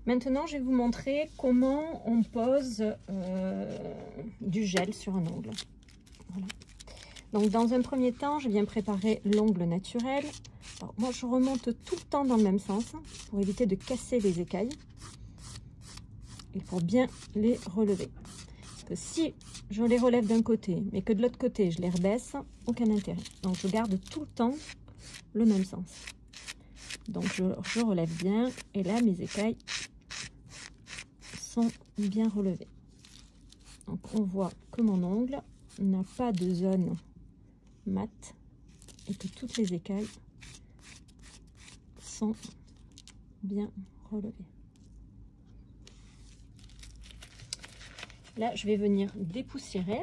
Maintenant, je vais vous montrer comment on pose du gel sur un ongle. Voilà. Donc, dans un premier temps, je viens préparer l'ongle naturel. Alors, moi, je remonte tout le temps dans le même sens pour éviter de casser les écailles et pour bien les relever. Parce que si je les relève d'un côté, mais que de l'autre côté, je les rebaisse, aucun intérêt. Donc, je garde tout le temps le même sens. Donc, je relève bien et là, mes écailles sont bien relevées. Donc, on voit que mon ongle n'a pas de zone mat et que toutes les écailles sont bien relevées. Là, je vais venir dépoussiérer.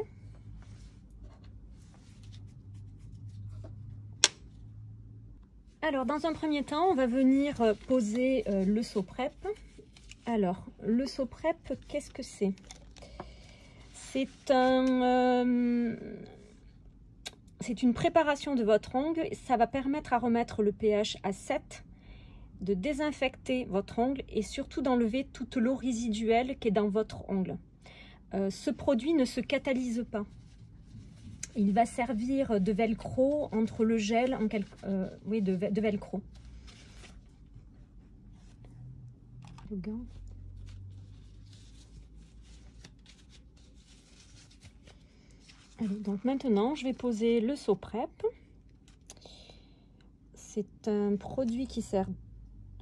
Alors, dans un premier temps, on va venir poser le seau prep. Alors, le seau prep, qu'est-ce que c'est? C'est une préparation de votre ongle. Ça va permettre à remettre le pH à 7, de désinfecter votre ongle et surtout d'enlever toute l'eau résiduelle qui est dans votre ongle. Ce produit ne se catalyse pas. Il va servir de velcro entre le gel, oui, de velcro. Le gant. Allez, donc maintenant, je vais poser le seau prep. C'est un produit qui sert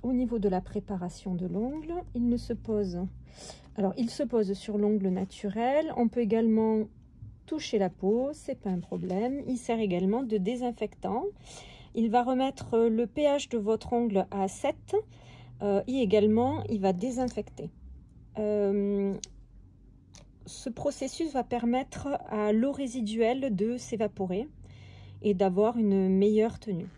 au niveau de la préparation de l'ongle. Il ne se pose... Alors, il se pose sur l'ongle naturel. On peut également toucher la peau, c'est pas un problème. Il sert également de désinfectant. Il va remettre le pH de votre ongle à 7 et également, il va désinfecter. Ce processus va permettre à l'eau résiduelle de s'évaporer et d'avoir une meilleure tenue.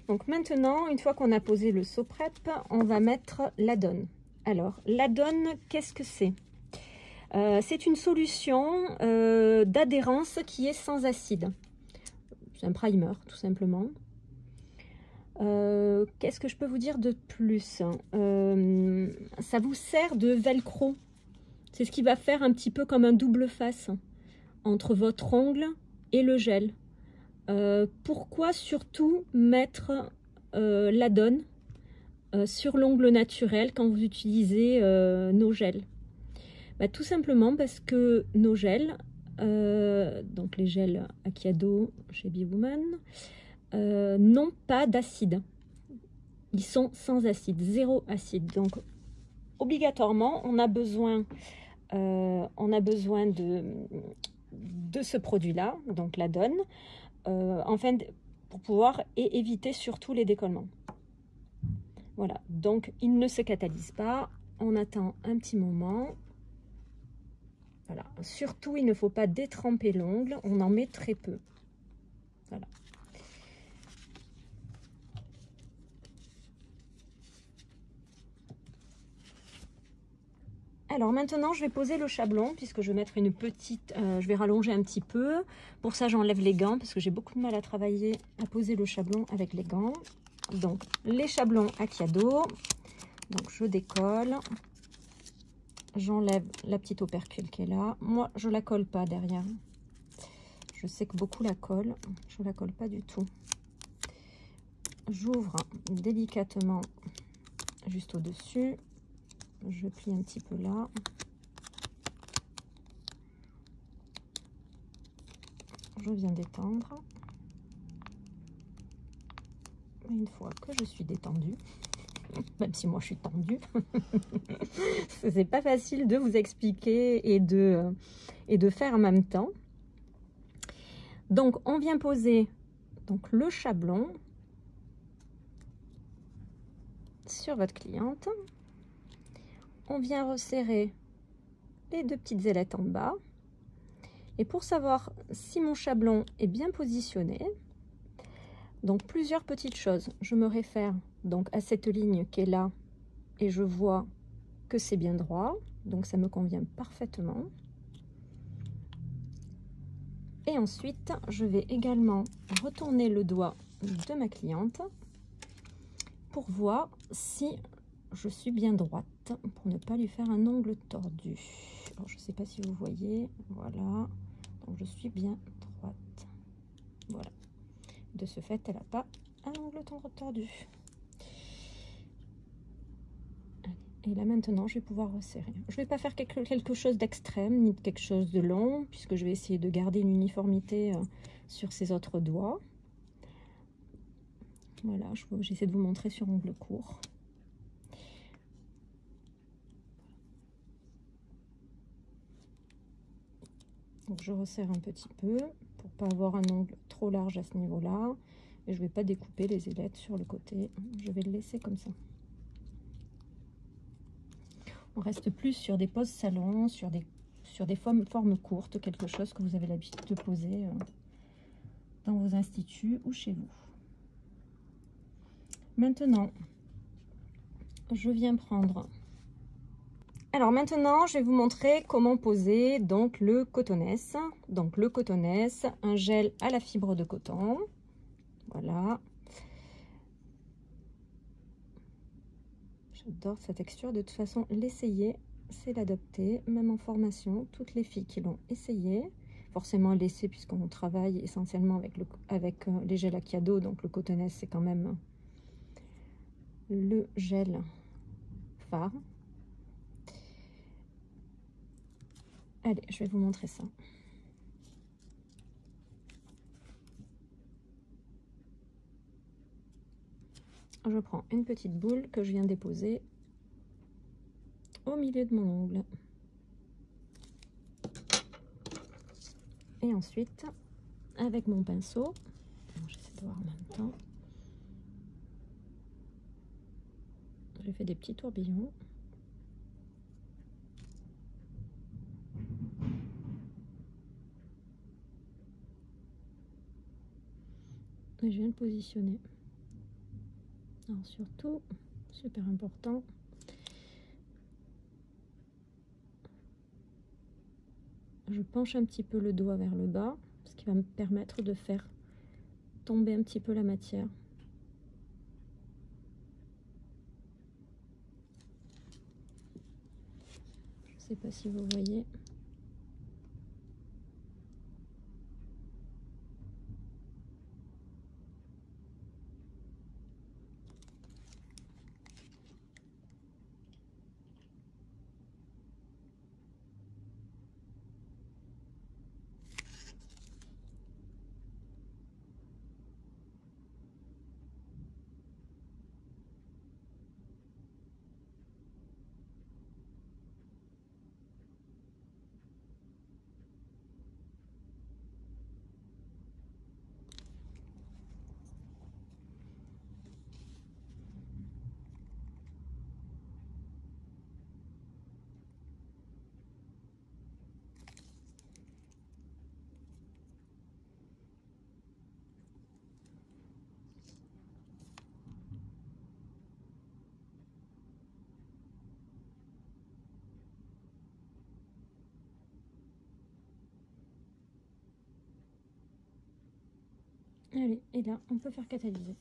Donc maintenant, une fois qu'on a posé le seau prep, on va mettre l'Adone. Alors, l'Adone, qu'est-ce que c'est? C'est une solution d'adhérence qui est sans acide. C'est un primer, tout simplement. Qu'est-ce que je peux vous dire de plus? Ça vous sert de velcro. C'est ce qui va faire un petit peu comme un double face entre votre ongle et le gel. Pourquoi surtout mettre l'Adone sur l'ongle naturel quand vous utilisez nos gels? Tout simplement parce que nos gels, donc les gels Akiado chez Bewoman, n'ont pas d'acide. Ils sont sans acide, zéro acide. Donc obligatoirement, on a besoin de ce produit-là, donc l'Adone, enfin, pour pouvoir éviter surtout les décollements. Voilà, donc il ne se catalyse pas. On attend un petit moment. Voilà. Surtout, il ne faut pas détremper l'ongle, on en met très peu. Voilà. Alors maintenant, je vais poser le chablon puisque je vais mettre une petite... je vais rallonger un petit peu. Pour ça, j'enlève les gants parce que j'ai beaucoup de mal à travailler, à poser le chablon avec les gants. Donc, les chablons Akiado. Donc, je décolle. J'enlève la petite opercule qui est là. Moi, je la colle pas derrière. Je sais que beaucoup la collent. Je la colle pas du tout. J'ouvre délicatement juste au-dessus. Je plie un petit peu là. Je viens d'étendre. Une fois que je suis détendue, même si moi je suis tendue, c'est pas facile de vous expliquer et de faire en même temps. Donc on vient poser donc le chablon sur votre cliente. On vient resserrer les deux petites ailettes en bas. Et pour savoir si mon chablon est bien positionné, donc plusieurs petites choses. Je me réfère donc à cette ligne qui est là et je vois que c'est bien droit. Donc ça me convient parfaitement. Et ensuite, je vais également retourner le doigt de ma cliente pour voir si je suis bien droite, pour ne pas lui faire un ongle tordu. Alors, je ne sais pas si vous voyez, voilà, donc je suis bien droite, voilà. De ce fait, elle n'a pas un ongle tordu. Et là maintenant, je vais pouvoir resserrer. Je ne vais pas faire quelque chose d'extrême, ni quelque chose de long, puisque je vais essayer de garder une uniformité sur ces autres doigts. Voilà, j'essaie de vous montrer sur ongle court. Donc je resserre un petit peu pour pas avoir un ongle trop large à ce niveau-là. Et je ne vais pas découper les ailettes sur le côté. Je vais le laisser comme ça. On reste plus sur des poses salon, sur des formes courtes, quelque chose que vous avez l'habitude de poser dans vos instituts ou chez vous. Maintenant, je viens prendre... Alors maintenant, je vais vous montrer comment poser donc le cotonesse. Donc le cotonesse, un gel à la fibre de coton. Voilà. J'adore sa texture. De toute façon, l'essayer, c'est l'adopter. Même en formation, toutes les filles qui l'ont essayé, forcément l'essayer puisqu'on travaille essentiellement avec les gels à cadeau. Donc le cotonesse, c'est quand même le gel phare. Allez, je vais vous montrer ça. Je prends une petite boule que je viens déposer au milieu de mon ongle. Et ensuite, avec mon pinceau, j'essaie de voir en même temps, je fais des petits tourbillons. Et je viens de positionner. Alors surtout, super important, je penche un petit peu le doigt vers le bas, ce qui va me permettre de faire tomber un petit peu la matière. Je ne sais pas si vous voyez. Allez, et là, on peut faire catalyser.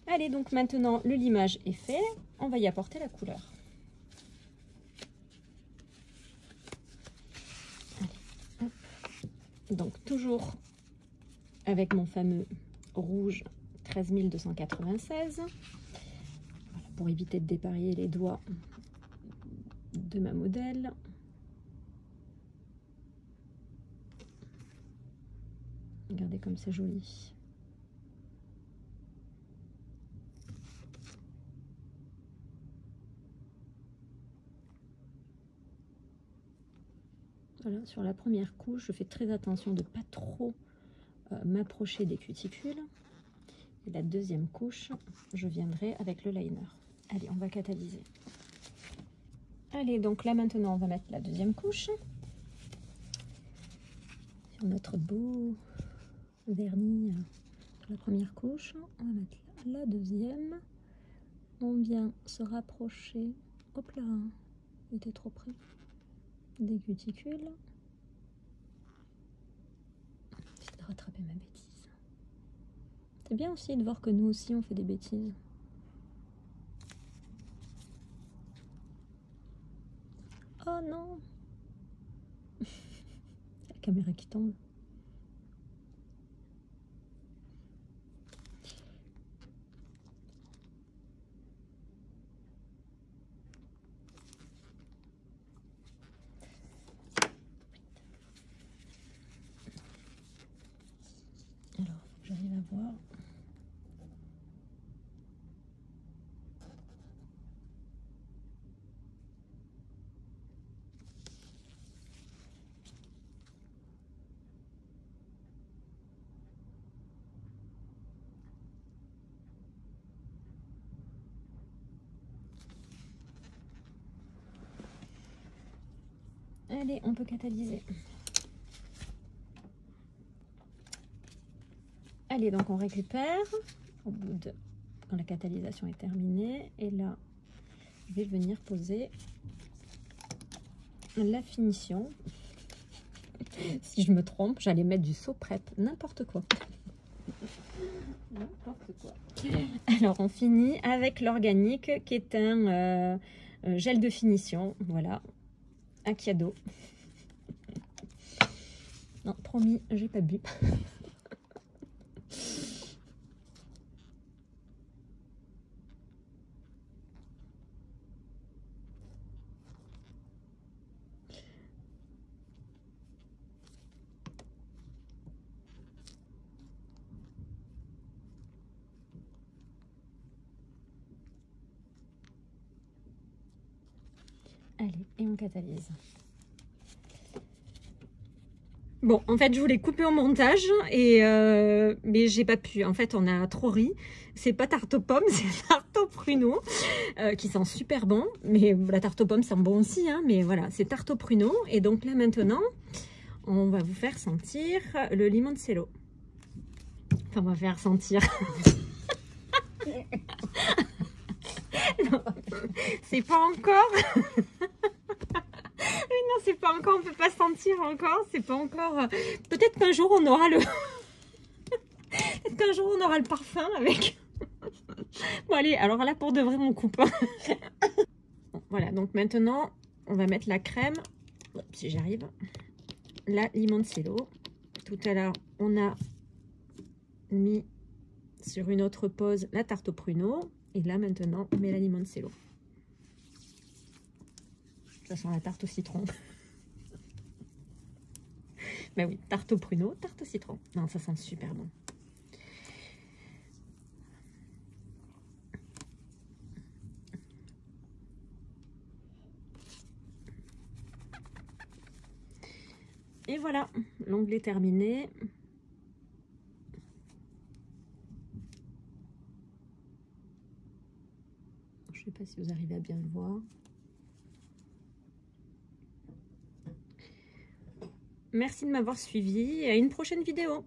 Allez, donc maintenant le limage est fait, on va y apporter la couleur. Allez, donc toujours avec mon fameux rouge 13296, voilà, pour éviter de dépareiller les doigts de ma modèle. Regardez comme c'est joli. Voilà, sur la première couche, je fais très attention de ne pas trop m'approcher des cuticules. Et la deuxième couche, je viendrai avec le liner. Allez, on va catalyser. Allez, donc là maintenant, on va mettre la deuxième couche. Sur notre beau vernis sur la première couche, on va mettre la deuxième. On vient se rapprocher. Hop là, il était trop près. Des cuticules. J'essaie de rattraper ma bêtise. C'est bien aussi de voir que nous aussi on fait des bêtises. Oh non! La caméra qui tombe. Alors, j'arrive à voir. Allez, on peut catalyser. Allez, donc on récupère au bout de quand la catalysation est terminée. Et là, je vais venir poser la finition. Si je me trompe, j'allais mettre du Soprep, n'importe quoi. N'importe quoi. Alors, on finit avec l'organique qui est un gel de finition. Voilà, un cadeau. Non, promis, j'ai pas bu. Allez, et on catalyse. Bon, en fait, je voulais couper au montage, mais j'ai pas pu. En fait, on a trop ri. C'est pas tarte aux pommes, c'est tarte aux pruneaux, qui sent super bon. Mais la tarte aux pommes sent bon aussi, hein, mais voilà, c'est tarte aux pruneaux. Et donc là, maintenant, on va vous faire sentir le limoncello. Enfin, on va faire sentir. C'est pas encore. Mais non, c'est pas encore, on peut pas sentir encore, c'est pas encore. Peut-être qu'un jour on aura le. Peut-être qu'un jour on aura le parfum avec. Bon, allez, alors là pour de vrai, on coupe. Voilà, donc maintenant on va mettre la crème, si j'arrive. La limoncello. Tout à l'heure, on a mis sur une autre pause la tarte aux pruneaux. Et là maintenant, on met la limoncello. Ça sent la tarte au citron. Ben oui, tarte au pruneau, tarte au citron. Non, ça sent super bon. Et voilà, l'onglet terminé. Je ne sais pas si vous arrivez à bien le voir. Merci de m'avoir suivi et à une prochaine vidéo.